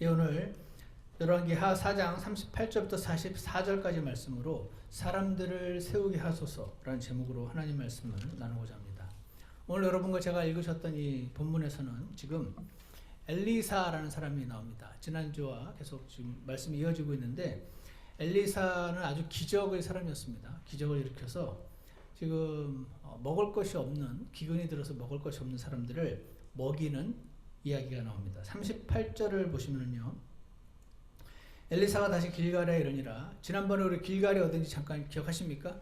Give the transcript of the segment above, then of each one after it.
오늘 열왕기하 4장 38절부터 44절까지 말씀으로 사람들을 세우게 하소서라는 제목으로 하나님 말씀을 나누고자 합니다. 오늘 여러분과 제가 읽으셨던 이 본문에서는 지금 엘리사라는 사람이 나옵니다. 지난주와 계속 지금 말씀이 이어지고 있는데 엘리사는 아주 기적의 사람이었습니다. 기적을 일으켜서 지금 먹을 것이 없는, 기근이 들어서 먹을 것이 없는 사람들을 먹이는 이야기가 나옵니다. 38절을 보시면요, 엘리사가 다시 길갈에 이르니라. 지난번에 우리 길갈이 어딘지 잠깐 기억하십니까?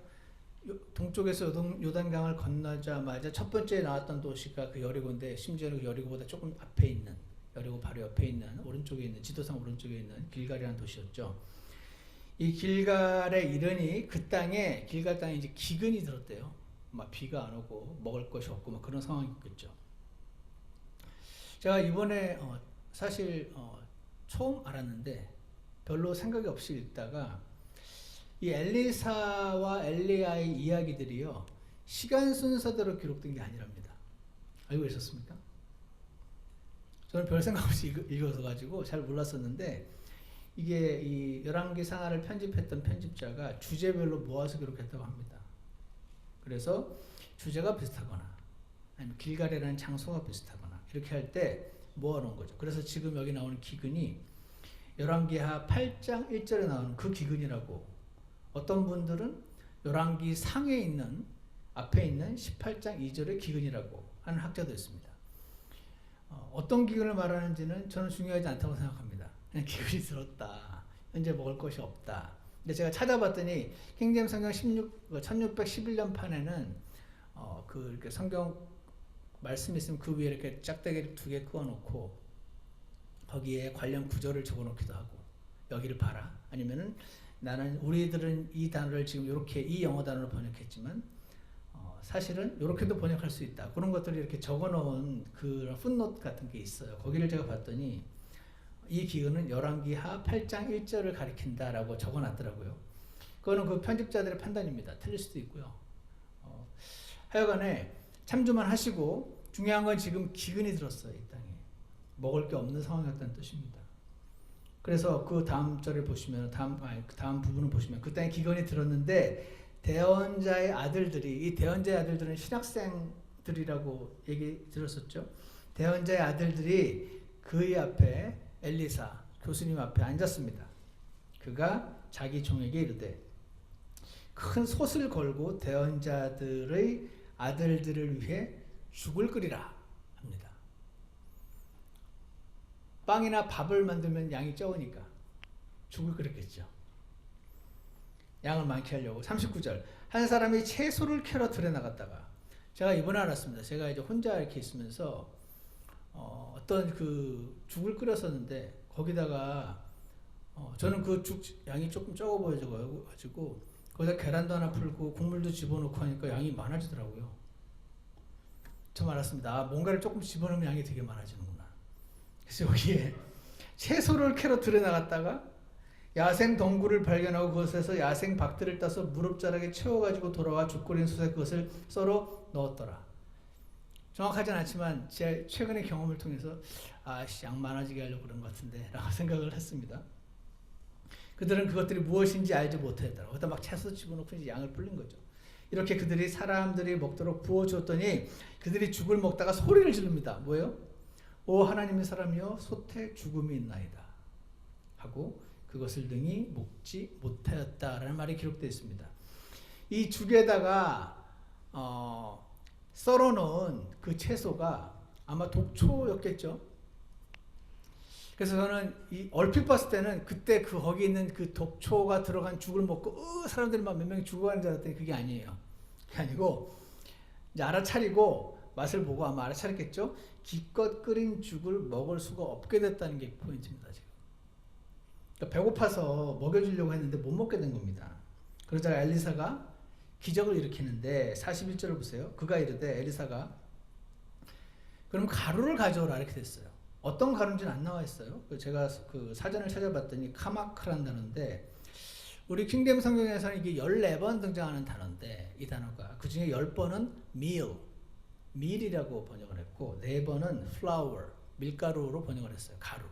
동쪽에서 요단강을 건너자마자 첫 번째 나왔던 도시가 그 여리고인데, 심지어는 그 여리고보다 조금 앞에 있는, 여리고 바로 옆에 있는, 오른쪽에 있는, 지도상 오른쪽에 있는 길갈이라는 도시였죠. 이 길갈에 이르니 그 땅에, 길갈 땅에 이제 기근이 들었대요. 막 비가 안 오고 먹을 것이 없고 막 그런 상황이었겠죠. 제가 이번에 사실 처음 알았는데 별로 생각이 없이 읽다가 이 엘리사와 엘리야의 이야기들이요, 시간 순서대로 기록된 게 아니랍니다. 알고 계셨습니까? 저는 별 생각 없이 읽어서 가지고 잘 몰랐었는데, 이게 이 열왕기상하를 편집했던 편집자가 주제별로 모아서 기록했다고 합니다. 그래서 주제가 비슷하거나 아니면 길갈이라는 장소가 비슷하거나 이렇게 할 때 모아놓은 거죠. 그래서 지금 여기 나오는 기근이 열왕기하 8장 1절에 나오는 그 기근이라고, 어떤 분들은 열왕기 상에 있는, 앞에 있는 18장 2절의 기근이라고 하는 학자도 있습니다. 어떤 기근을 말하는지는 저는 중요하지 않다고 생각합니다. 그냥 기근이 들었다, 현재 먹을 것이 없다. 근데 제가 찾아봤더니 킹제임스 성경 1611년 판에는 이렇게 성경 말씀이 있으면 그 위에 이렇게 짝대기를 2개 그어놓고 거기에 관련 구절을 적어놓기도 하고, 여기를 봐라. 아니면은 우리들은 이 단어를 지금 이렇게 이 영어 단어로 번역했지만 사실은 이렇게도 번역할 수 있다. 그런 것들을 이렇게 적어놓은 그런 풋노트 같은 게 있어요. 거기를 제가 봤더니 이 기근은 열왕기하 8장 1절을 가리킨다라고 적어놨더라고요. 그거는 그 편집자들의 판단입니다. 틀릴 수도 있고요. 하여간에 참조만 하시고, 중요한 건 지금 기근이 들었어요. 이 땅에 먹을 게 없는 상황이었다는 뜻입니다. 그래서 그 다음 절을 보시면, 다음 부분을 보시면 그 땅에 기근이 들었는데 대언자의 아들들이, 이 대언자의 아들들은 신학생들이라고 얘기 들었었죠. 대언자의 아들들이 그의 앞에, 엘리사 교수님 앞에 앉았습니다. 그가 자기 종에게 이르되 큰 솥을 걸고 대언자들의 아들들을 위해 죽을 끓이라 합니다. 빵이나 밥을 만들면 양이 적으니까 죽을 끓였겠죠. 양을 많게 하려고. 39절, 한 사람이 채소를 캐러 들에 나갔다가, 제가 이번에 알았습니다. 제가 이제 혼자 이렇게 있으면서 어떤 그 죽을 끓였었는데, 거기다가 저는 그 죽 양이 조금 적어 보여가지고 거기다 계란도 하나 풀고 국물도 집어넣고 하니까 양이 많아지더라고요. 처음 알았습니다. 뭔가를 조금 집어넣으면 양이 되게 많아지는구나. 그래서 여기에 채소를 캐러 들에 나갔다가 야생 덩굴을 발견하고 그것에서 야생 박들을 따서 무릎자락에 채워가지고 돌아와 죽거리는 솥에 그것을 썰어 넣었더라. 정확하진 않지만 제 최근의 경험을 통해서 양 많아지게 하려고 그런 것 같은데 라고 생각을 했습니다. 그들은 그것들이 무엇인지 알지 못했더라. 거기다 막 채소 집어넣고 이제 양을 불린 거죠. 이렇게 그들이 사람들이 먹도록 부어주었더니 그들이 죽을 먹다가 소리를 지릅니다. 뭐예요? 오 하나님의 사람이여, 솥에 죽음이 있나이다 하고 그것을 능히 먹지 못하였다라는 말이 기록되어 있습니다. 이 죽에다가 썰어놓은 그 채소가 아마 독초였겠죠. 그래서 저는 얼핏 봤을 때는 그때 거기 있는 그 독초가 들어간 죽을 먹고 사람들이 막 몇 명이 죽어가는 줄 알았더니 그게 아니에요. 그게 아니고 이제 알아차리고 맛을 보고 아마 알아차렸겠죠. 기껏 끓인 죽을 먹을 수가 없게 됐다는 게 포인트입니다. 지금. 그러니까 배고파서 먹여주려고 했는데 못 먹게 된 겁니다. 그러자 엘리사가 기적을 일으키는데 41절을 보세요. 그가 이르되, 엘리사가 그럼 가루를 가져오라 이렇게 됐어요. 어떤 가루인지는 안 나와 있어요. 제가 그 사전을 찾아봤더니 카마크라는 단어인데, 우리 킹제임스 성경에서는 이게 14번 등장하는 단어인데, 이 단어가 그 중에 10번은 밀이라고 번역을 했고 4번은 flour, 밀가루로 번역을 했어요. 가루.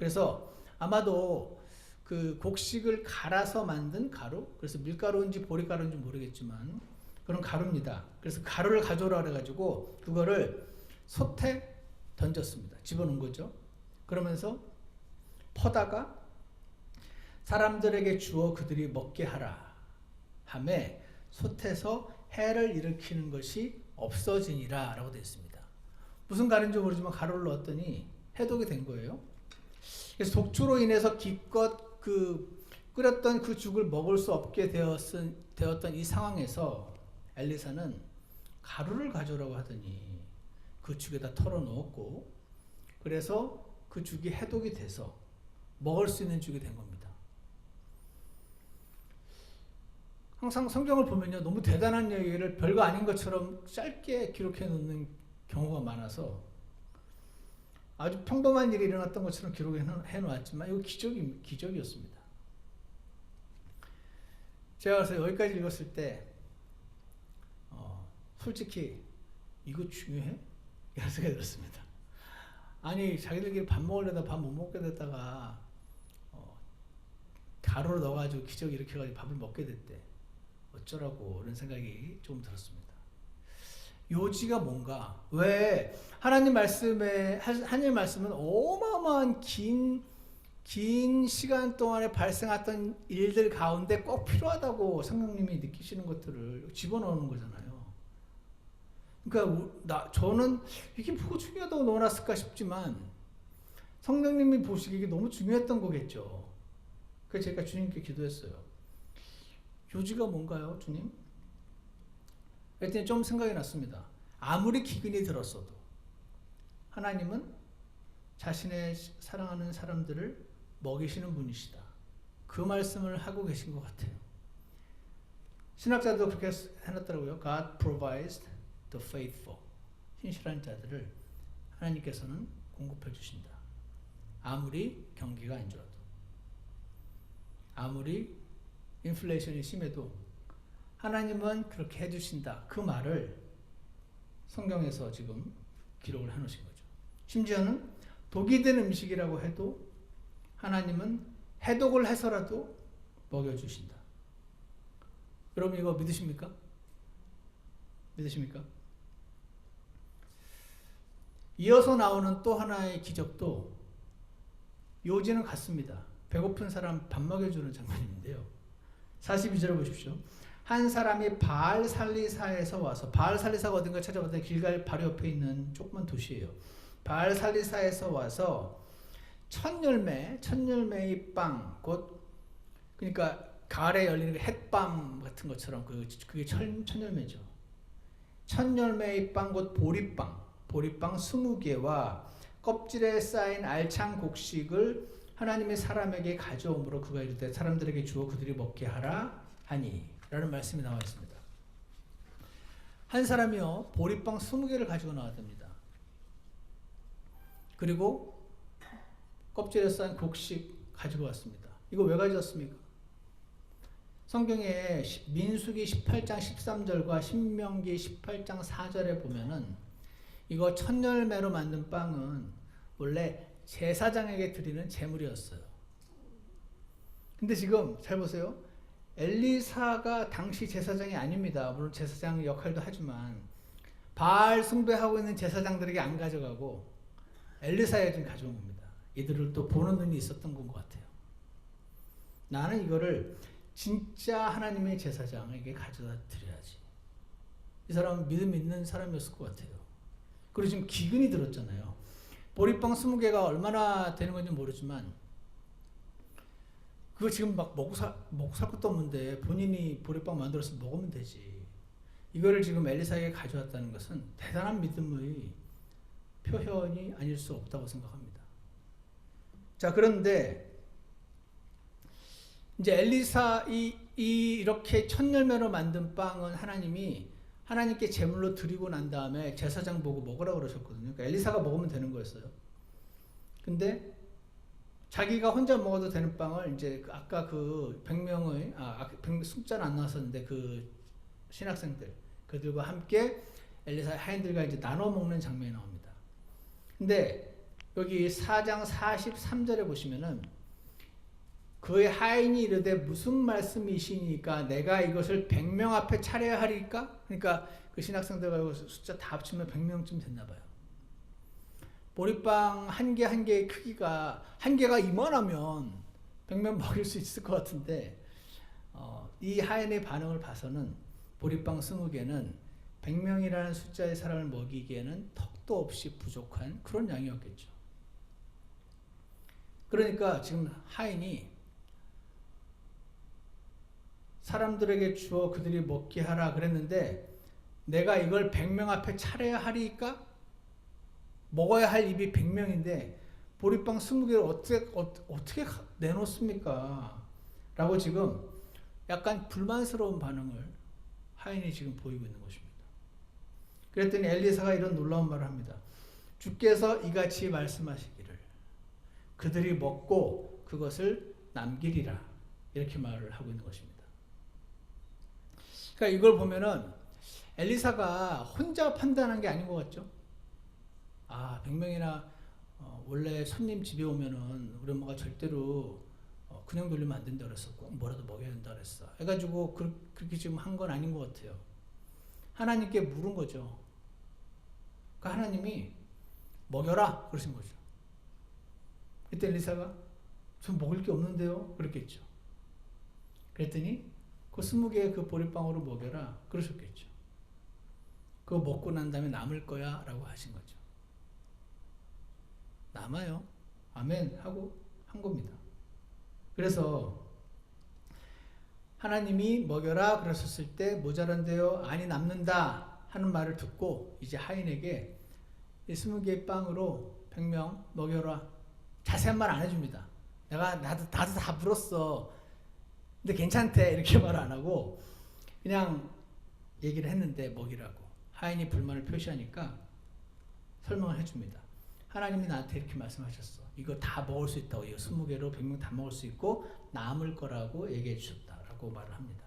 그래서 아마도 그 곡식을 갈아서 만든 가루, 그래서 밀가루인지 보리가루인지 모르겠지만 그런 가루입니다. 그래서 가루를 가져오라 그래가지고 그거를 솥에 던졌습니다. 집어넣은 거죠. 그러면서 퍼다가 사람들에게 주어 그들이 먹게 하라 하매 솥에서 해를 일으키는 것이 없어지니라 라고 되어 있습니다. 무슨 가루인지 모르지만 가루를 넣었더니 해독이 된 거예요. 그래서 독초로 인해서 기껏 그 끓였던 그 죽을 먹을 수 없게 되었던 이 상황에서 엘리사는 가루를 가져오라고 하더니 그 죽에다 털어 넣었고, 그래서 그 죽이 해독이 돼서 먹을 수 있는 죽이 된 겁니다. 항상 성경을 보면요, 너무 대단한 얘기를 별거 아닌 것처럼 짧게 기록해 놓는 경우가 많아서 아주 평범한 일이 일어났던 것처럼 기록해 놓았지만 이거 기적이었습니다. 제가 그래서 여기까지 읽었을 때 솔직히 이거 중요해? 이런 생각이 들었습니다. 아니 자기들끼리 밥 먹으려다 밥 못 먹게 됐다가 가루를 넣어가지고 기적 일으켜가지고 밥을 먹게 됐대. 어쩌라고 이런 생각이 좀 들었습니다. 요지가 뭔가, 왜 하나님 말씀은 어마어마한 긴 시간 동안에 발생했던 일들 가운데 꼭 필요하다고 성령님이 느끼시는 것들을 집어넣는 거잖아요. 그러니까 저는 이게 뭐가 중요하다고 넣어놨을까 싶지만 성령님이 보시기에 이게 너무 중요했던 거겠죠. 그래서 제가 주님께 기도했어요. 요지가 뭔가요, 주님? 그랬더니 좀 생각이 났습니다. 아무리 기근이 들었어도 하나님은 자신의 사랑하는 사람들을 먹이시는 분이시다. 그 말씀을 하고 계신 것 같아요. 신학자도 그렇게 해놨더라고요. God provides the faithful. 신실한 자들을 하나님께서는 공급해 주신다. 아무리 경기가 안 좋아도, 아무리 인플레이션이 심해도 하나님은 그렇게 해주신다. 그 말을 성경에서 지금 기록을 해놓으신 거죠. 심지어는 독이 든 음식이라고 해도 하나님은 해독을 해서라도 먹여주신다. 여러분 이거 믿으십니까? 믿으십니까? 이어서 나오는 또 하나의 기적도 요지는 같습니다. 배고픈 사람 밥 먹여주는 장면인데요. 42절을 보십시오. 한 사람이 바알살리사에서 와서, 바알살리사가 어딘가 찾아봤더니 길갈 바로 옆에 있는 조그만 도시예요. 바알살리사에서 와서 첫 열매의 빵, 곧 그러니까 가을에 열리는 햇밤 같은 것처럼 그게 첫 열매죠. 첫 열매의 빵, 곧 보리빵 20개와 껍질에 쌓인 알찬 곡식을 하나님의 사람에게 가져오므로 그가 이르되 사람들에게 주어 그들이 먹게 하라 하니 라는 말씀이 나와 있습니다. 한 사람이요 보리빵 20개를 가지고 나왔답니다. 그리고 껍질에 쌓인 곡식 가지고 왔습니다. 이거 왜 가져왔습니까? 성경에 민수기 18장 13절과 신명기 18장 4절에 보면은 이거 첫 열매로 만든 빵은 원래 제사장에게 드리는 제물이었어요. 근데 지금 잘 보세요. 엘리사가 당시 제사장이 아닙니다. 물론 제사장 역할도 하지만 바알 숭배하고 있는 제사장들에게 안 가져가고 엘리사에게 좀 가져온 겁니다. 이들을 또 보는 눈이 있었던 것 같아요. 나는 이거를 진짜 하나님의 제사장에게 가져다 드려야지. 이 사람은 믿음 있는 사람이었을 것 같아요. 그리고 지금 기근이 들었잖아요. 보리빵 20개가 얼마나 되는 건지 모르지만 그거 지금 막 먹고 살 것도 없는데 본인이 보리빵 만들어서 먹으면 되지. 이거를 지금 엘리사에게 가져왔다는 것은 대단한 믿음의 표현이 아닐 수 없다고 생각합니다. 자, 그런데 이제 엘리사 이렇게 첫 열매로 만든 빵은 하나님께 제물로 드리고 난 다음에 제사장 보고 먹으라고 그러셨거든요. 그러니까 엘리사가 먹으면 되는 거였어요. 근데 자기가 혼자 먹어도 되는 빵을 이제 아까 그 100명의 숫자는 안 나왔었는데 그 신학생들 그들과 함께 엘리사 하인들과 이제 나눠 먹는 장면이 나옵니다. 근데 여기 4장 43절에 보시면은 그의 하인이 이르되 무슨 말씀이시니까 내가 이것을 100명 앞에 차려야 하리까? 그러니까 그 신학생들과 숫자 다 합치면 100명쯤 됐나 봐요. 보리빵 한 개 한 개의 크기가 한 개가 이만하면 100명 먹일 수 있을 것 같은데 이 하인의 반응을 봐서는 보리빵 20개는 100명이라는 숫자의 사람을 먹이기에는 턱도 없이 부족한 그런 양이었겠죠. 그러니까 지금 하인이 사람들에게 주어 그들이 먹게 하라 그랬는데 내가 이걸 100명 앞에 차려야 하리까? 먹어야 할 입이 100명인데 보리빵 20개를 어떻게 내놓습니까? 라고 지금 약간 불만스러운 반응을 하인이 지금 보이고 있는 것입니다. 그랬더니 엘리사가 이런 놀라운 말을 합니다. 주께서 이같이 말씀하시기를 그들이 먹고 그것을 남기리라 이렇게 말을 하고 있는 것입니다. 그러니까 이걸 보면은 엘리사가 혼자 판단한 게 아닌 것 같죠? 100명이나 원래 손님 집에 오면은 우리 엄마가 절대로 그냥 돌리면 안 된다 그랬어. 꼭 뭐라도 먹여야 된다 그랬어. 해가지고 그렇게 지금 한 건 아닌 것 같아요. 하나님께 물은 거죠. 그러니까 하나님이 먹여라 그러신 거죠. 그때 엘리사가 저 먹을 게 없는데요 그랬겠죠. 그랬더니 그 20개의 그 보리빵으로 먹여라 그러셨겠죠. 그거 먹고 난 다음에 남을 거야 라고 하신 거죠. 남아요. 아멘 하고 한 겁니다. 그래서 하나님이 먹여라 그러셨을 때 모자란데요 아니 남는다 하는 말을 듣고 이제 하인에게 20개의 빵으로 100명 먹여라. 자세한 말 안 해줍니다. 나도 다 물었어. 근데 괜찮대 이렇게 말 안 하고 그냥 얘기를 했는데 먹이라고. 하인이 불만을 표시하니까 설명을 해줍니다. 하나님이 나한테 이렇게 말씀하셨어. 이거 다 먹을 수 있다고. 이거 20개로 100명 다 먹을 수 있고 남을 거라고 얘기해 주셨다라고 말을 합니다.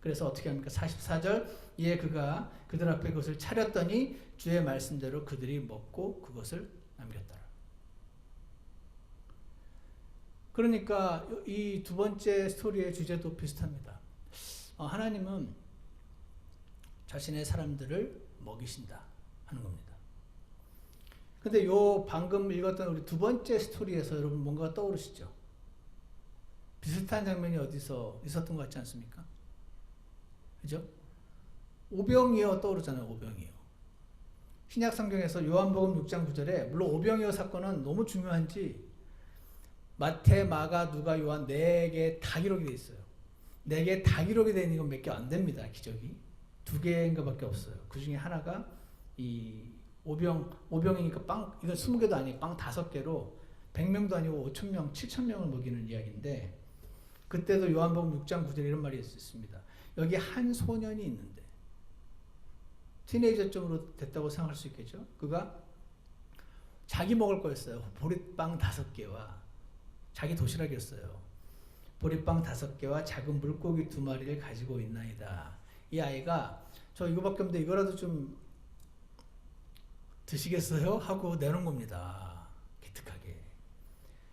그래서 어떻게 합니까? 44절 이에 그가 그들 앞에 그것을 차렸더니 주의 말씀대로 그들이 먹고 그것을 남겼더라. 그러니까 이 두 번째 스토리의 주제도 비슷합니다. 하나님은 자신의 사람들을 먹이신다 하는 겁니다. 근데 요 방금 읽었던 우리 두 번째 스토리에서 여러분 뭔가 떠오르시죠? 비슷한 장면이 어디서 있었던 것 같지 않습니까? 그죠? 오병이어 떠오르잖아요. 오병이어. 신약 성경에서 요한복음 6장 9절에 물론 오병이어 사건은 너무 중요한지 마태, 마가, 누가, 요한 4개 다 기록이 돼 있어요. 4개 다 기록이 되는 건 몇 개 안 됩니다. 기적이. 2개인가 밖에 없어요. 그 중에 하나가 이 오병이니까 빵, 이건 20개도 아니에요. 빵 5개로 100명도 아니고 5,000명, 7,000명을 먹이는 이야기인데 그때도 요한복음 6장 9절에 이런 말이 있습니다. 여기 한 소년이 있는데 티네이저쯤으로 됐다고 생각할 수 있겠죠. 그가 자기 먹을 거였어요. 보리빵 5개와 자기 도시락이었어요. 보리빵 5개와 작은 물고기 2마리를 가지고 있나이다. 이 아이가 저 이거밖에 없는데 이거라도 좀 드시겠어요? 하고 내놓은 겁니다. 기특하게.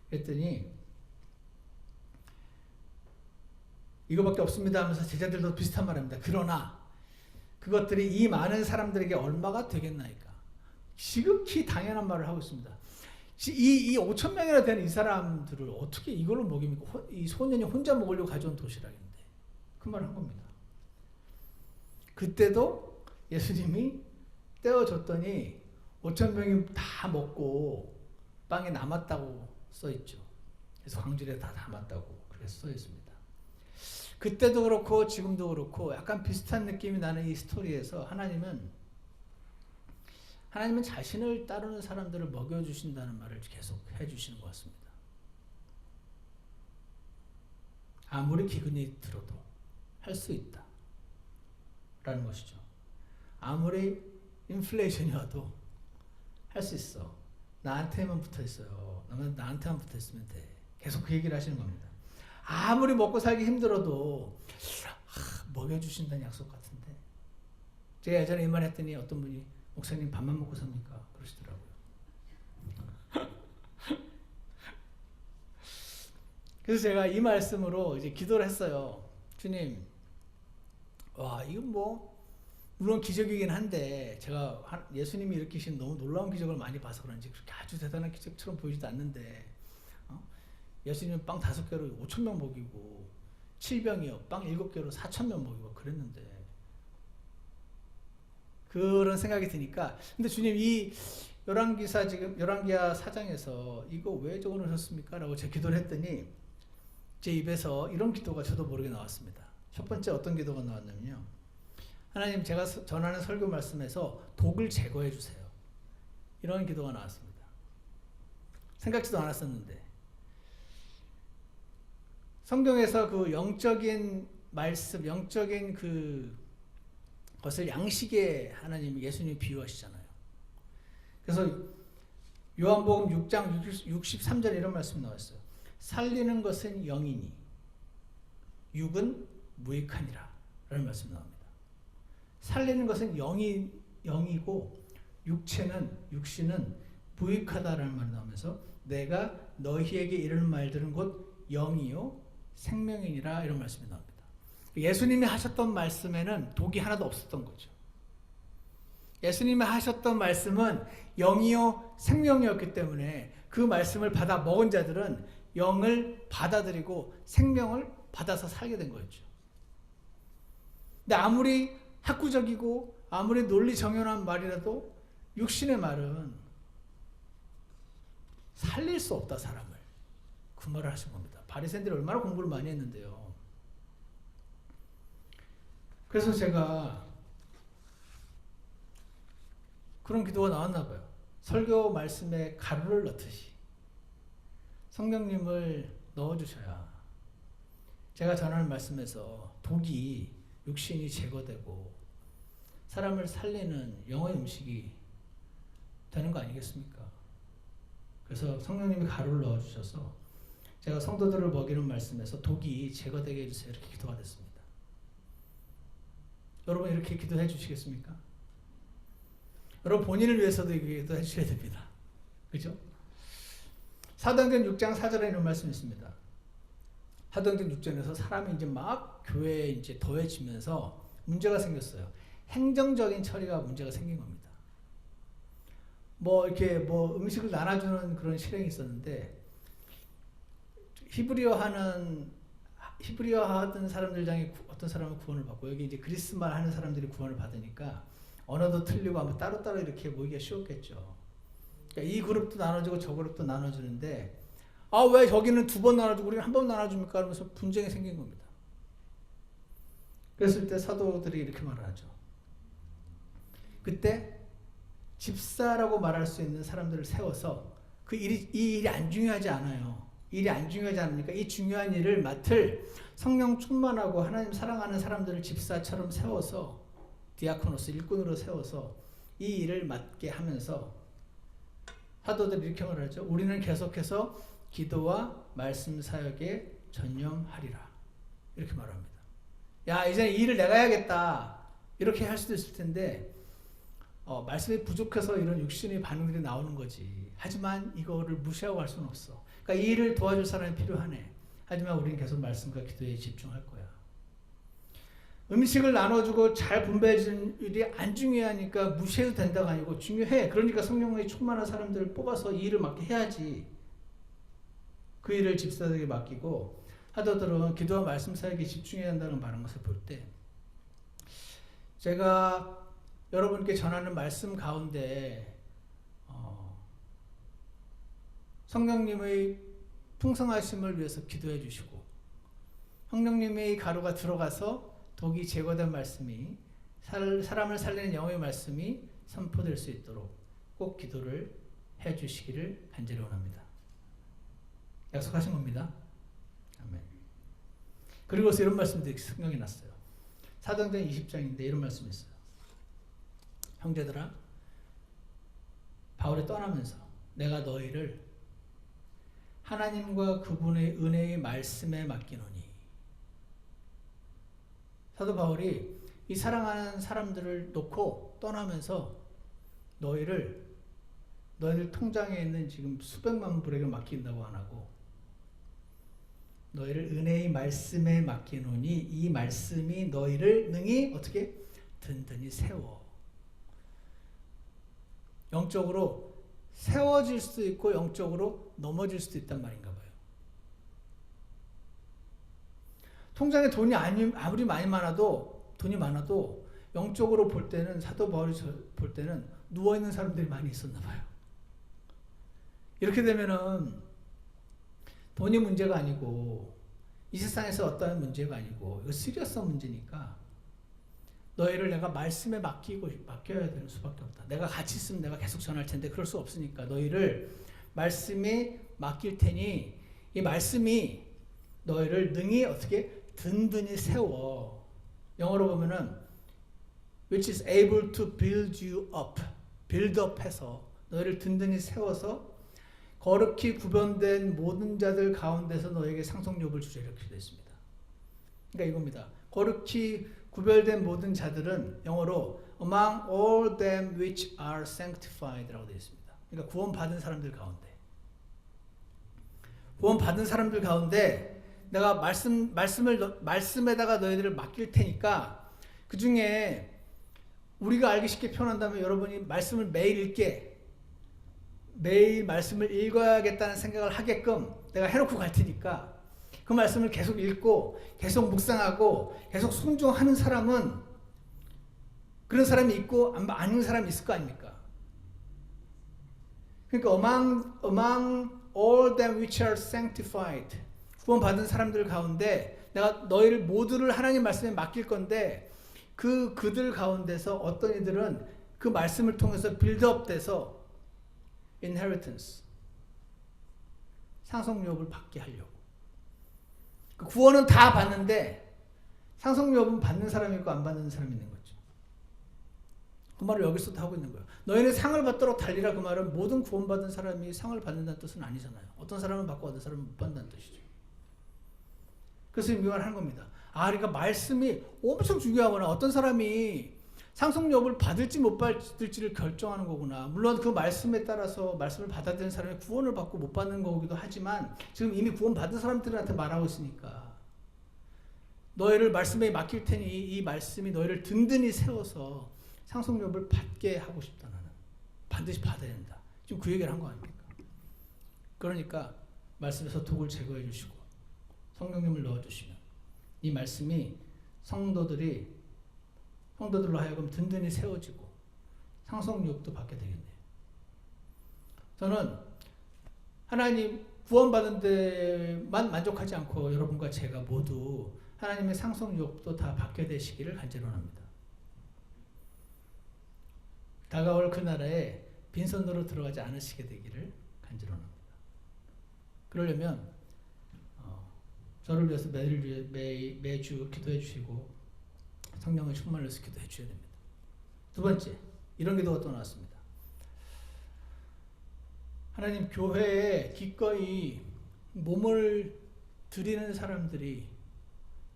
그랬더니 이거밖에 없습니다 하면서 제자들도 비슷한 말합니다. 그러나 그것들이 이 많은 사람들에게 얼마가 되겠나이까. 지극히 당연한 말을 하고 있습니다. 이 5,000명이나 되는 이 사람들을 어떻게 이걸로 먹입니까? 이 소년이 혼자 먹으려고 가져온 도시락인데. 그 말을 한 겁니다. 그때도 예수님이 떼어줬더니 5,000명이 다 먹고 빵이 남았다고 써있죠. 그래서 광주리에 다 남았다고 그렇게 써있습니다. 그때도 그렇고 지금도 그렇고 약간 비슷한 느낌이 나는 이 스토리에서 하나님은 자신을 따르는 사람들을 먹여주신다는 말을 계속 해주시는 것 같습니다. 아무리 기근이 들어도 할 수 있다 라는 것이죠. 아무리 인플레이션이 와도 할 수 있어. 나한테만 붙어있어요. 나한테만 붙어있으면 돼. 계속 그 얘기를 하시는 겁니다. 아무리 먹고 살기 힘들어도 먹여주신다는 약속 같은데. 제가 예전에 이 말 했더니 어떤 분이 목사님 밥만 먹고 삽니까? 그러시더라고요. 그래서 제가 이 말씀으로 이제 기도를 했어요. 주님, 와, 이건 뭐 물론 기적이긴 한데 제가 예수님이 일으키신 너무 놀라운 기적을 많이 봐서 그런지 그렇게 아주 대단한 기적처럼 보이지도 않는데, 예수님은 빵 5개로 5천 명 먹이고 7병이요 빵 7개로 4천 명 먹이고 그랬는데, 그런 생각이 드니까, 근데 주님 이 열왕기사 지금 열왕기하 4장에서 이거 왜 적어놓으셨습니까? 라고 제가 기도를 했더니 제 입에서 이런 기도가 저도 모르게 나왔습니다. 첫 번째 어떤 기도가 나왔냐면요, 하나님, 제가 전하는 설교 말씀에서 독을 제거해 주세요. 이런 기도가 나왔습니다. 생각지도 않았었는데, 성경에서 그 영적인 말씀, 영적인 그 것을 양식에 하나님, 예수님이 비유하시잖아요. 그래서 요한복음 6장 63절에 이런 말씀이 나왔어요. 살리는 것은 영이니 육은 무익하니라 라는 말씀이 나옵니다. 살리는 것은 영이고 육신은 무익하다라는 말이 나오면서 내가 너희에게 이르는 말들은 곧 영이요 생명이니라 이런 말씀이 나옵니다. 예수님이 하셨던 말씀에는 독이 하나도 없었던 거죠. 예수님이 하셨던 말씀은 영이요 생명이었기 때문에 그 말씀을 받아 먹은 자들은 영을 받아들이고 생명을 받아서 살게 된 거였죠. 근데 아무리 학구적이고 아무리 논리 정연한 말이라도 육신의 말은 살릴 수 없다, 사람을. 그 말을 하신 겁니다. 바리새인들이 얼마나 공부를 많이 했는데요. 그래서 제가 그런 기도가 나왔나 봐요. 설교 말씀에 가루를 넣듯이 성령님을 넣어주셔야 제가 전하는 말씀에서 독이 육신이 제거되고 사람을 살리는 영의 음식이 되는 거 아니겠습니까? 그래서 성령님이 가루를 넣어주셔서 제가 성도들을 먹이는 말씀에서 독이 제거되게 해주세요. 이렇게 기도가 됐습니다. 여러분 이렇게 기도해 주시겠습니까? 여러분 본인을 위해서도 기도해 주셔야 됩니다. 그죠? 사도행전 6장 4절에 이런 말씀이 있습니다. 사도행전 6장에서 사람이 이제 막 교회에 이제 더해지면서 문제가 생겼어요. 행정적인 처리가 문제가 생긴 겁니다. 뭐 이렇게 뭐 음식을 나눠주는 그런 실행이 있었는데 히브리어 하던 사람들 중에 어떤 사람은 구원을 받고 여기 이제 그리스말 하는 사람들이 구원을 받으니까 언어도 틀리고 아마 따로따로 이렇게 모이기가 쉬웠겠죠. 그러니까 이 그룹도 나눠주고 저 그룹도 나눠주는데 왜 저기는 2번 나눠주고 우리는 1번 나눠줍니까? 하면서 분쟁이 생긴 겁니다. 그랬을 때 사도들이 이렇게 말을 하죠. 그때 집사라고 말할 수 있는 사람들을 세워서 이 일이 안 중요하지 않아요. 일이 안 중요하지 않으니까 이 중요한 일을 맡을 성령 충만하고 하나님 사랑하는 사람들을 집사처럼 세워서 디아코노스 일꾼으로 세워서 이 일을 맡게 하면서 사도들이 이렇게 말하죠. 우리는 계속해서 기도와 말씀 사역에 전념하리라. 이렇게 말합니다. 야, 이제 이 일을 내가 해야겠다. 이렇게 할 수도 있을 텐데 말씀이 부족해서 이런 육신의 반응들이 나오는 거지. 하지만 이거를 무시하고 할 수는 없어. 그러니까 이 일을 도와줄 사람이 필요하네. 하지만 우리는 계속 말씀과 기도에 집중할 거야. 음식을 나눠주고 잘 분배해주는 일이 안 중요하니까 무시해도 된다가 아니고 중요해. 그러니까 성령의 충만한 사람들을 뽑아서 이 일을 맡게 해야지. 그 일을 집사들에게 맡기고 사도들은 기도와 말씀 사역에 집중해야 한다는 말한 것을 볼 때 제가 여러분께 전하는 말씀 가운데 성령님의 풍성하심을 위해서 기도해 주시고 성령님의 가루가 들어가서 독이 제거된 말씀이 사람을 살리는 영의 말씀이 선포될 수 있도록 꼭 기도를 해 주시기를 간절히 원합니다. 약속하신 겁니다. 아멘. 그리고서 이런 말씀들이 성경에 났어요. 사도행전 20장인데 이런 말씀이 있어요. 형제들아, 바울이 떠나면서 내가 너희를 하나님과 그분의 은혜의 말씀에 맡기노니. 사도 바울이 이 사랑하는 사람들을 놓고 떠나면서 너희들 통장에 있는 지금 수백만 불에게 맡긴다고 안 하고 너희를 은혜의 말씀에 맡기노니 이 말씀이 너희를 능히 어떻게 든든히 세워. 영적으로 세워질 수도 있고 영적으로 넘어질 수도 있단 말인가 봐요. 통장에 돈이 아무리 돈이 많아도 영적으로 볼 때는, 사도 바울이 볼 때는 누워있는 사람들이 많이 있었나 봐요. 이렇게 되면은 돈이 문제가 아니고 이 세상에서 어떠한 문제가 아니고 이거 시리어스한 문제니까 너희를 내가 말씀에 맡겨야 되는 수밖에 없다. 내가 같이 있으면 내가 계속 전할 텐데 그럴 수 없으니까 너희를 말씀에 맡길 테니 이 말씀이 너희를 능히 어떻게 든든히 세워. 영어로 보면은 which is able to build you up, build up 해서 너희를 든든히 세워서 거룩히 구별된 모든 자들 가운데서 너에게 상속욕을 주리라 이렇게 되어 있습니다. 그러니까 이겁니다. 거룩히 구별된 모든 자들은 영어로 among all them which are sanctified라고 되어 있습니다. 그러니까 구원받은 사람들 가운데. 구원받은 사람들 가운데 내가 말씀에다가 너희들을 맡길 테니까 그 중에 우리가 알기 쉽게 표현한다면 여러분이 말씀을 매일 말씀을 읽어야겠다는 생각을 하게끔 내가 해놓고 갈 테니까 그 말씀을 계속 읽고 계속 묵상하고 계속 순종하는 사람은 그런 사람이 있고 아닌 사람이 있을 거 아닙니까? 그러니까 among all them which are sanctified 구원받은 사람들 가운데 내가 너희를 모두를 하나님 말씀에 맡길 건데 그들 가운데서 어떤 이들은 그 말씀을 통해서 빌드업 돼서 inheritance 상속욕을 받게 하려고. 그 구원은 다 받는데 상속욕은 받는 사람이 있고 안 받는 사람이 있는 거죠. 그 말을 여기서도 하고 있는 거예요. 너희는 상을 받도록 달리라. 그 말은 모든 구원받은 사람이 상을 받는다는 뜻은 아니잖아요. 어떤 사람은 받고 어떤 사람은 못 받는다는 뜻이죠. 그래서 이 말을 하는 겁니다. 그러니까 말씀이 엄청 중요하구나. 어떤 사람이 상속욕을 받을지 못 받을지를 결정하는 거구나. 물론 그 말씀에 따라서 말씀을 받아들이는 사람이 구원을 받고 못 받는 거기도 하지만 지금 이미 구원 받은 사람들한테 말하고 있으니까 너희를 말씀에 맡길 테니 이 말씀이 너희를 든든히 세워서 상속욕을 받게 하고 싶다. 나는 반드시 받아야 된다. 지금 그 얘기를 한 거 아닙니까? 그러니까 말씀에서 독을 제거해 주시고 성령님을 넣어주시면 이 말씀이 성도들로 하여금 든든히 세워지고 상속욕도 받게 되겠네요. 저는 하나님 구원받은 데만 만족하지 않고 여러분과 제가 모두 하나님의 상속욕도 다 받게 되시기를 간절히 원합니다. 다가올 그 나라에 빈손으로 들어가지 않으시게 되기를 간절히 원합니다. 그러려면 저를 위해서 매주 기도해 주시고 성령의 충만을 위해서 기도해 주셔야 됩니다. 두 번째, 이런 기도가 또 나왔습니다. 하나님, 교회에 기꺼이 몸을 드리는 사람들이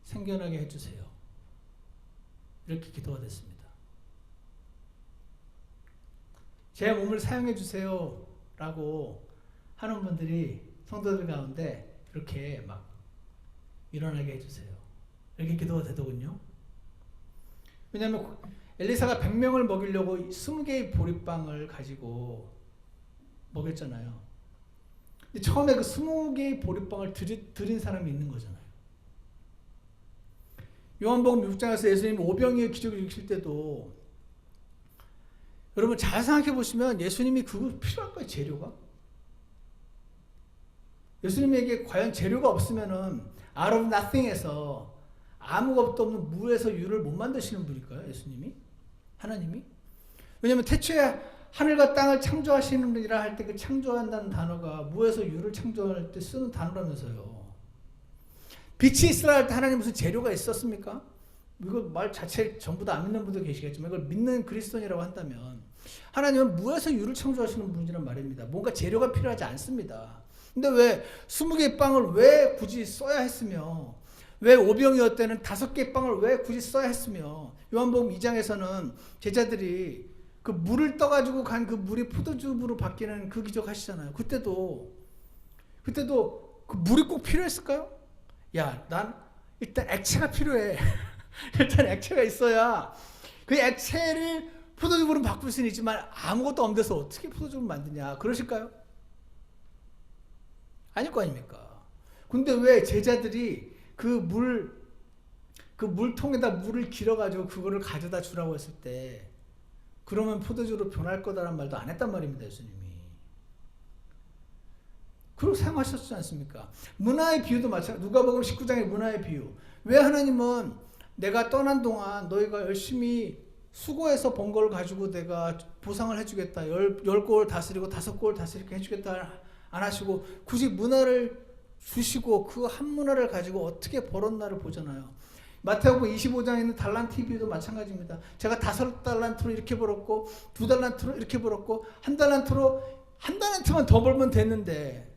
생겨나게 해주세요. 이렇게 기도가 됐습니다. 제 몸을 사용해 주세요 라고 하는 분들이 성도들 가운데 이렇게 막 일어나게 해주세요. 이렇게 기도가 되더군요. 왜냐하면 엘리사가 100명을 먹이려고 20개의 보리빵을 가지고 먹였잖아요. 근데 처음에 그 20개의 보리빵을 드린 사람이 있는 거잖아요. 요한복음 6장에서 예수님이 오병이의 기적을 일으킬 때도 여러분 잘 생각해 보시면 예수님이 그거 필요할 거예요. 재료가. 예수님에게 과연 재료가 없으면은 out of nothing에서 아무것도 없는 무에서 유를 못 만드시는 분일까요? 예수님이? 하나님이? 왜냐하면 태초에 하늘과 땅을 창조하시는 분이라 할 때 그 창조한다는 단어가 무에서 유를 창조할 때 쓰는 단어라면서요. 빛이 있으라 할 때 하나님 무슨 재료가 있었습니까? 이거 말 자체 전부 다 안 믿는 분도 계시겠지만 이걸 믿는 그리스도인이라고 한다면 하나님은 무에서 유를 창조하시는 분이란 말입니다. 뭔가 재료가 필요하지 않습니다. 근데 왜 20개의 빵을 왜 굳이 써야 했으며 왜 오병이었을 때는 5개의 빵을 왜 굳이 써야 했으며 요한복음 2장에서는 제자들이 그 물을 떠가지고 간 그 물이 포도주로 바뀌는 그 기적 하시잖아요. 그때도 그 물이 꼭 필요했을까요? 야, 난 일단 액체가 필요해. 일단 액체가 있어야 그 액체를 포도주로 바꿀 수는 있지만 아무것도 없는 데서 어떻게 포도주를 만드냐. 그러실까요? 아닐 거 아닙니까? 근데 왜 제자들이 그 물통에다 물을 길어가지고 그거를 가져다 주라고 했을 때 그러면 포도주로 변할 거다라는 말도 안 했단 말입니다, 예수님이. 그렇게 사용하셨지 않습니까? 문화의 비유도 마찬가지. 누가복음 19장의 문화의 비유. 왜 하나님은 내가 떠난 동안 너희가 열심히 수고해서 번 걸 가지고 내가 보상을 해주겠다. 10골 다스리고 5골 다스리게 해주겠다 안 하시고 굳이 문화를 주시고 그 한 문화를 가지고 어떻게 벌었나를 보잖아요. 마태복음 25장에 있는 달란트 비유도 마찬가지입니다. 제가 5달란트로 이렇게 벌었고 2달란트로 이렇게 벌었고 한 달란트만 더 벌면 됐는데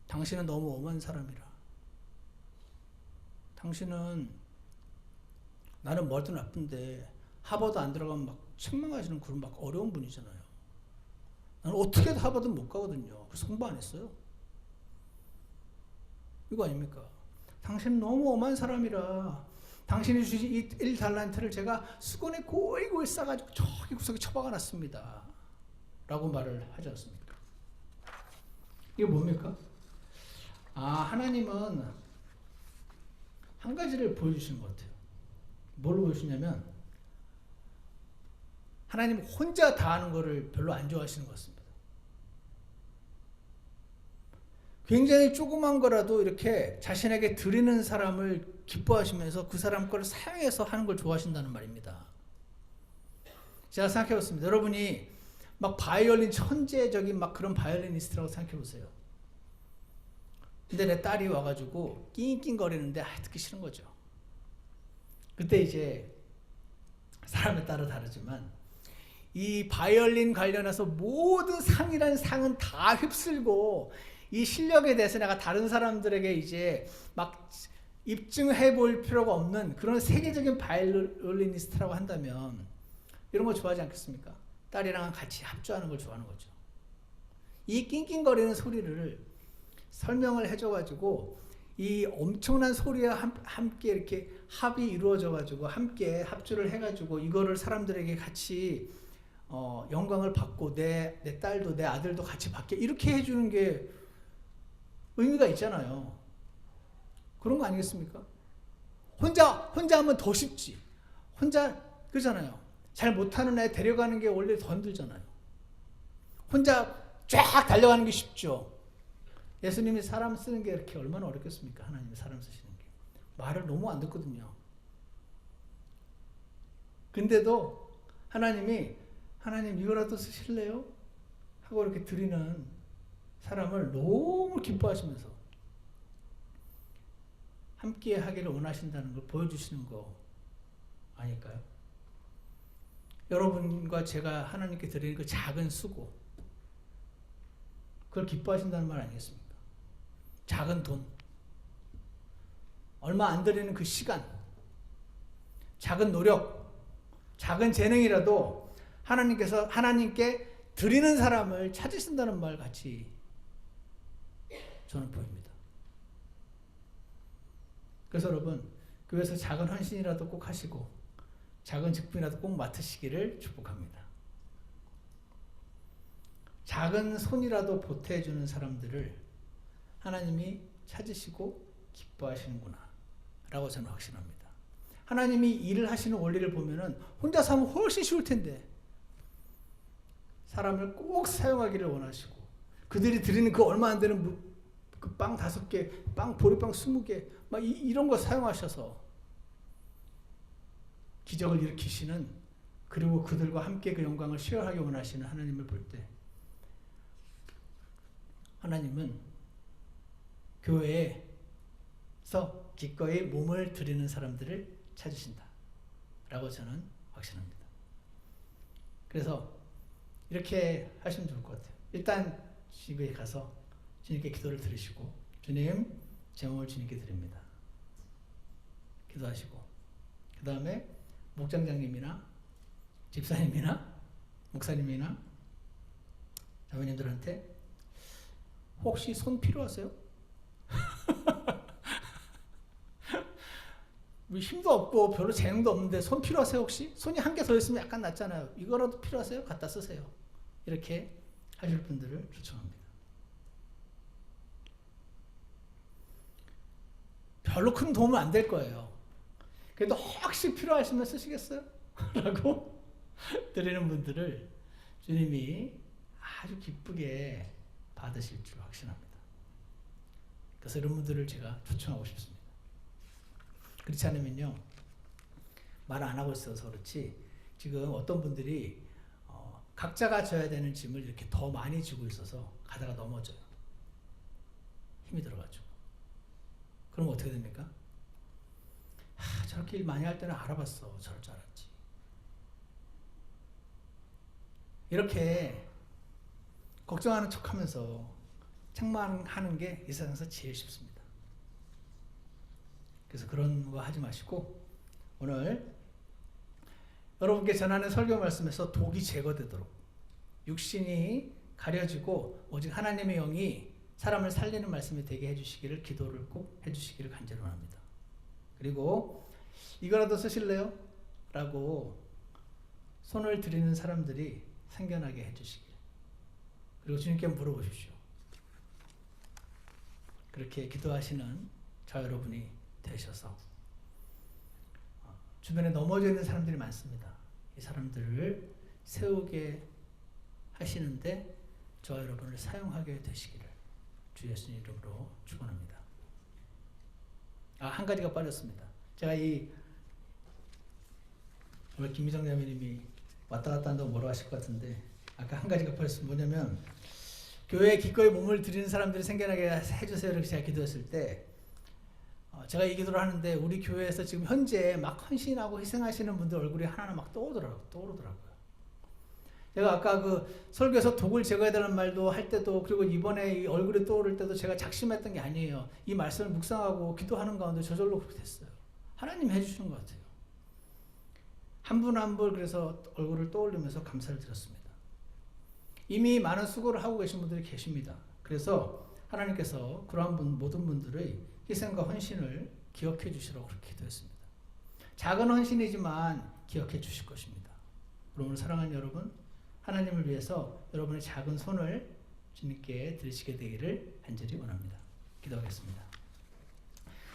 당신은 너무 엄한 사람이라. 당신은 나는 머리도 나쁜데 하버드 안 들어가면 막 책망하시는 그런 막 어려운 분이잖아요. 나는 어떻게 해도 하버드는 못 가거든요. 그래서 공부 안 했어요. 이거 아닙니까? 당신은 너무 엄한 사람이라 당신이 주신 이 1달란트를 제가 수건에 고이고이 싸가지고 저기 구석에 처박아 놨습니다. 라고 말을 하지 않습니까? 이게 뭡니까? 하나님은 한 가지를 보여주시는 것 같아요. 뭘 보여주냐면 하나님 혼자 다 하는 거를 별로 안 좋아하시는 것 같습니다. 굉장히 조그만 거라도 이렇게 자신에게 드리는 사람을 기뻐하시면서 그 사람 거를 사용해서 하는 걸 좋아하신다는 말입니다. 제가 생각해 봤습니다. 여러분이 막 바이올린 천재적인 막 그런 바이올리니스트라고 생각해 보세요. 근데 내 딸이 와가지고 낑낑거리는데 듣기 싫은 거죠. 그때 이제 사람에 따라 다르지만 이 바이올린 관련해서 모든 상이라는 상은 다 휩쓸고 이 실력에 대해서 내가 다른 사람들에게 이제 막 입증해 볼 필요가 없는 그런 세계적인 바이올리니스트라고 한다면 이런 거 좋아하지 않겠습니까? 딸이랑 같이 합주하는 걸 좋아하는 거죠. 이 낑낑거리는 소리를 설명을 해줘가지고 이 엄청난 소리와 함께 이렇게 합이 이루어져가지고 함께 합주를 해가지고 이거를 사람들에게 같이 영광을 받고 내 딸도 내 아들도 같이 받게 이렇게 해주는 게 의미가 있잖아요. 그런 거 아니겠습니까? 혼자 하면 더 쉽지. 혼자 그러잖아요. 잘 못하는 애 데려가는 게 원래 더 힘들잖아요. 혼자 쫙 달려가는 게 쉽죠. 예수님이 사람 쓰는 게 이렇게 얼마나 어렵겠습니까? 하나님이 사람 쓰시는 게. 말을 너무 안 듣거든요. 근데도 하나님 이거라도 쓰실래요? 하고 이렇게 드리는 사람을 너무 기뻐하시면서 함께 하기를 원하신다는 걸 보여주시는 거 아닐까요? 여러분과 제가 하나님께 드리는 그 작은 수고 그걸 기뻐하신다는 말 아니겠습니까? 작은 돈 얼마 안 드리는 그 시간 작은 노력 작은 재능이라도 하나님께 드리는 사람을 찾으신다는 말 같이 저는 보입니다. 그래서 여러분 교회에서 작은 헌신이라도 꼭 하시고 작은 직분이라도 꼭 맡으시기를 축복합니다. 작은 손이라도 보태주는 사람들을 하나님이 찾으시고 기뻐하시는구나 라고 저는 확신합니다. 하나님이 일을 하시는 원리를 보면은 혼자서 하면 훨씬 쉬울 텐데 사람을 꼭 사용하기를 원하시고 그들이 드리는 그 얼마 안 되는 그 빵 5개, 보리빵 20개 막 이런 거 사용하셔서 기적을 일으키시는 그리고 그들과 함께 그 영광을 쉐어하기 원하시는 하나님을 볼 때 하나님은 교회에서 기꺼이 몸을 드리는 사람들을 찾으신다 라고 저는 확신합니다. 그래서 이렇게 하시면 좋을 것 같아요. 일단 집에 가서 주님께 기도를 드리시고 주님 제 몸을 주님께 드립니다. 기도하시고 그 다음에 목장장님이나 집사님이나 목사님이나 자매님들한테 혹시 손 필요하세요? 우리 힘도 없고 별로 재능도 없는데 손 필요하세요 혹시? 손이 한 개 더 있으면 약간 낫잖아요. 이거라도 필요하세요? 갖다 쓰세요. 이렇게 하실 분들을 초청합니다. 별로 큰 도움은 안 될 거예요. 그래도 혹시 필요하시면 쓰시겠어요? 라고 드리는 분들을 주님이 아주 기쁘게 받으실 줄 확신합니다. 그래서 이런 분들을 제가 초청하고 싶습니다. 그렇지 않으면요, 말 안 하고 있어서 그렇지 지금 어떤 분들이 각자가 져야 되는 짐을 이렇게 더 많이 지고 있어서 가다가 넘어져요. 힘이 들어가지고. 그럼 어떻게 됩니까? 저렇게 일 많이 할 때는 알아봤어. 저럴 줄 알았지. 이렇게 걱정하는 척하면서 책망하는 게 이 세상에서 제일 쉽습니다. 그래서 그런 거 하지 마시고 오늘 여러분께 전하는 설교 말씀에서 독이 제거되도록 육신이 가려지고 오직 하나님의 영이 사람을 살리는 말씀이 되게 해주시기를 기도를 꼭 해주시기를 간절히 원합니다. 그리고 이거라도 쓰실래요? 라고 손을 드리는 사람들이 생겨나게 해주시길. 그리고 주님께 물어보십시오. 그렇게 기도하시는 저 여러분이 되셔서 주변에 넘어져 있는 사람들이 많습니다. 이 사람들을 세우게 하시는데 저 여러분을 사용하게 되시기를 주 예수님 이름으로 축원합니다. 한 가지가 빠졌습니다. 제가 오늘 김미정 자매님이 왔다 갔다 한다고 뭐라고 하실 것 같은데 아까 한 가지가 빠졌습니다. 뭐냐면 교회에 기꺼이 몸을 드리는 사람들이 생겨나게 해주세요 이렇게 제가 기도했을 때 제가 이 기도를 하는데 우리 교회에서 지금 현재 막 헌신하고 희생하시는 분들 얼굴이 하나하나 막 떠오르더라고요. 제가 아까 그 설교에서 독을 제거해야 되는 말도 할 때도 그리고 이번에 이 얼굴이 떠오를 때도 제가 작심했던 게 아니에요. 이 말씀을 묵상하고 기도하는 가운데 저절로 그렇게 됐어요. 하나님이 해주시는 것 같아요. 한 분 한 분 그래서 얼굴을 떠올리면서 감사를 드렸습니다. 이미 많은 수고를 하고 계신 분들이 계십니다. 그래서 하나님께서 그러한 모든 분들의 희생과 헌신을 기억해 주시라고 그렇게 기도했습니다. 작은 헌신이지만 기억해 주실 것입니다. 여러분을 사랑하는 여러분, 하나님을 위해서 여러분의 작은 손을 주님께 드리시게 되기를 간절히 원합니다. 기도하겠습니다.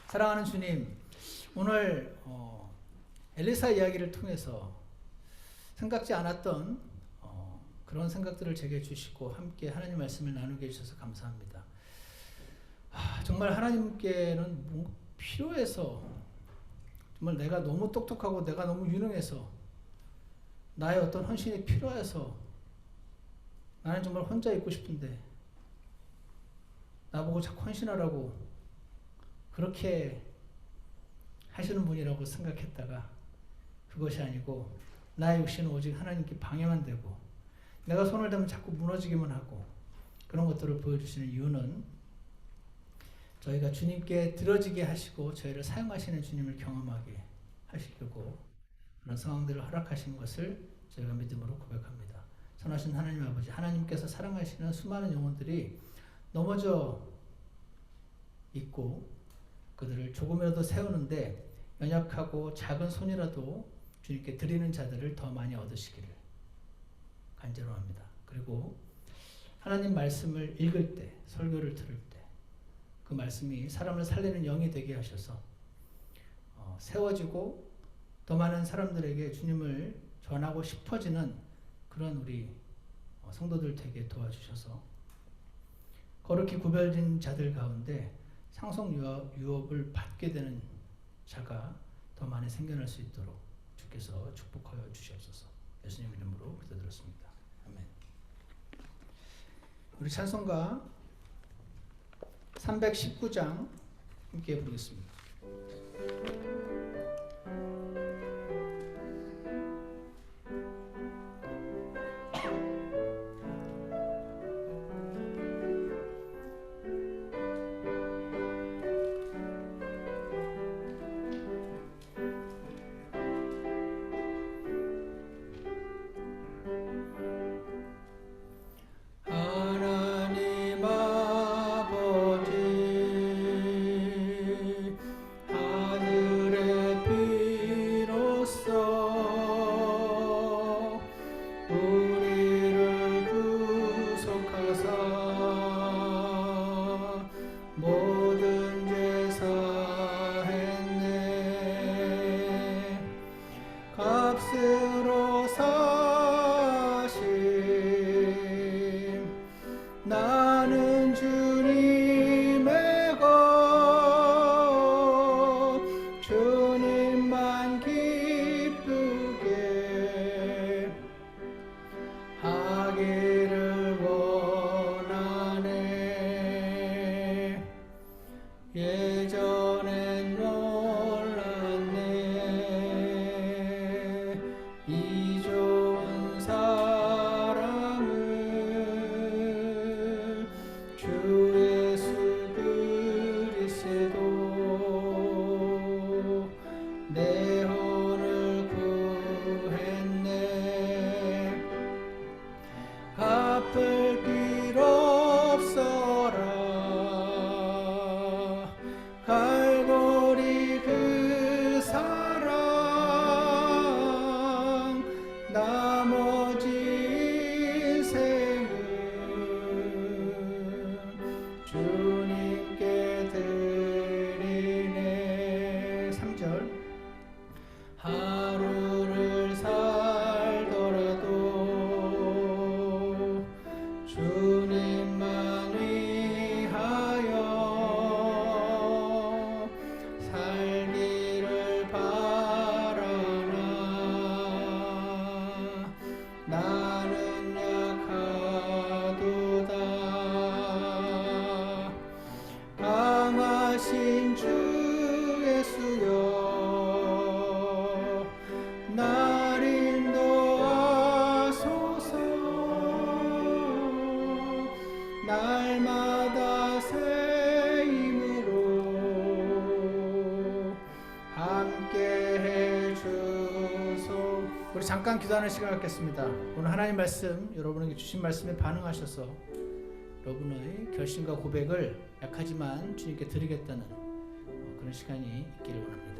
사랑하는 주님, 오늘 엘리사 이야기를 통해서 생각지 않았던 그런 생각들을 제게 주시고 함께 하나님 말씀을 나누게 해주셔서 감사합니다. 정말 하나님께는 필요해서 정말 내가 너무 똑똑하고 내가 너무 유능해서 나의 어떤 헌신이 필요해서 나는 정말 혼자 있고 싶은데 나보고 자꾸 헌신하라고 그렇게 하시는 분이라고 생각했다가 그것이 아니고 나의 육신은 오직 하나님께 방해만 되고 내가 손을 대면 자꾸 무너지기만 하고 그런 것들을 보여주시는 이유는 저희가 주님께 들어지게 하시고 저희를 사용하시는 주님을 경험하게 하시려고 그런 상황들을 허락하신 것을 저희가 믿음으로 고백합니다. 선하신 하나님 아버지, 하나님께서 사랑하시는 수많은 영혼들이 넘어져 있고 그들을 조금이라도 세우는데 연약하고 작은 손이라도 주님께 드리는 자들을 더 많이 얻으시기를 간절합니다. 그리고 하나님 말씀을 읽을 때, 설교를 들을 때 그 말씀이 사람을 살리는 영이 되게 하셔서 세워지고 더 많은 사람들에게 주님을 전하고 싶어지는 그런 우리 성도들 되게 도와주셔서 거룩히 구별된 자들 가운데 상속 유업을 받게 되는 자가 더 많이 생겨날 수 있도록 주께서 축복하여 주시옵소서. 예수님 이름으로 기도드렸습니다. 아멘. 우리 찬송가 319장 함께 부르겠습니다. 하나님 아버지 거룩하사 모든 죄 사했네. 값으로 사심 나는 주님의 것 주님만 기쁘게 하기를 원하네. 예전엔 몰랐네 이 좋은 사랑을 주 예수 그리스도 내 혼을 구했네. 갚을 길 없어라 갈보리 그 사랑 나머지 인생은 주님께 드리네. 3절 하루를 살더라도 주님만 위하여 살기를 바라나. 나는 약하도다 강하신 주 예수여 날 인도하소서. 날마다 새 힘으로 함께 해주소. 우리 잠깐 기도하는 시간 갖겠습니다. 오늘 하나님 말씀 여러분에게 주신 말씀에 반응하셔서 여러분의 결심과 고백을 약하지만 주님께 드리겠다는 그런 시간이 있기를 원합니다.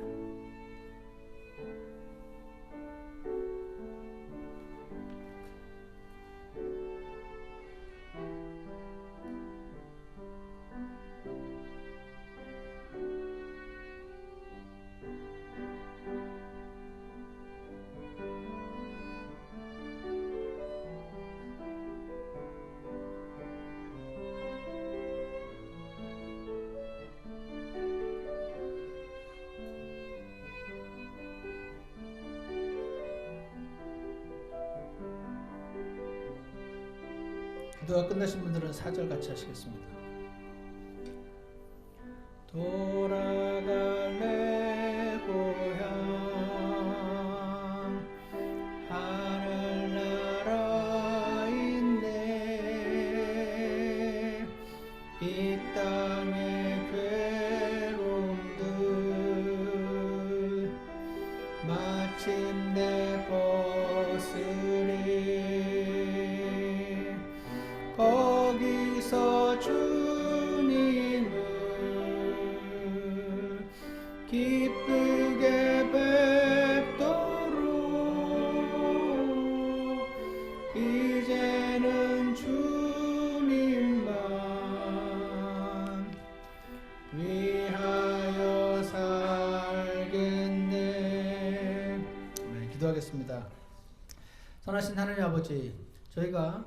기도가 끝나신 분들은 4절 같이 하시겠습니다. 돌아갈 내 고향 하늘나라인데 이 땅의 괴로움들 마침내 벗으리. 거기서 주님을 기쁘게 뵙도록 이제는 주님만 위하여 살겠네. 네, 기도하겠습니다. 선하신 하나님 아버지, 저희가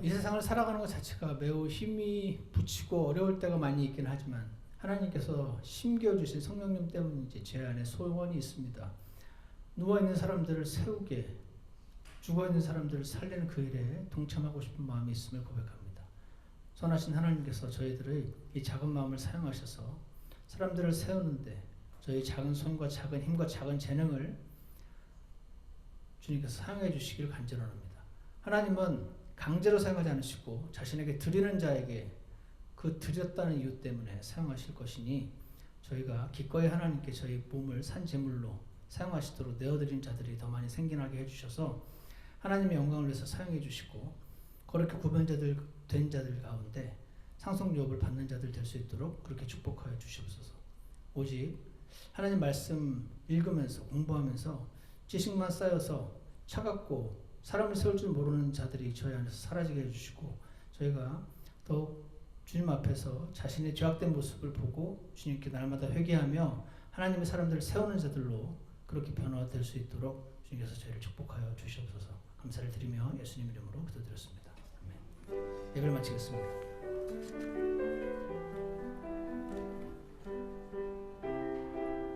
이 세상을 살아가는 것 자체가 매우 힘이 부치고 어려울 때가 많이 있긴 하지만 하나님께서 심겨주신 성령님 때문인지 제 안에 소원이 있습니다. 누워있는 사람들을 세우게, 죽어있는 사람들을 살리는 그 일에 동참하고 싶은 마음이 있음을 고백합니다. 선하신 하나님께서 저희들의 이 작은 마음을 사용하셔서 사람들을 세우는데 저희 작은 손과 작은 힘과 작은 재능을 주님께서 사용해 주시기를 간절합니다. 하나님은 강제로 사용하지 않으시고 자신에게 드리는 자에게 그 드렸다는 이유 때문에 사용하실 것이니 저희가 기꺼이 하나님께 저희 몸을 산제물로 사용하시도록 내어드린 자들이 더 많이 생겨나게 해주셔서 하나님의 영광을 위해서 사용해 주시고 거룩히 구별된 자들 가운데 상속유업을 받는 자들 될 수 있도록 그렇게 축복하여 주시옵소서. 오직 하나님 말씀 읽으면서 공부하면서 지식만 쌓여서 차갑고 사람을 세울 줄 모르는 자들이 저희 안에서 사라지게 해주시고 저희가 더욱 주님 앞에서 자신의 죄악된 모습을 보고 주님께 날마다 회개하며 하나님의 사람들을 세우는 자들로 그렇게 변화될 수 있도록 주님께서 저희를 축복하여 주시옵소서. 감사를 드리며 예수님 이름으로 기도드렸습니다. 아멘. 예배를 마치겠습니다.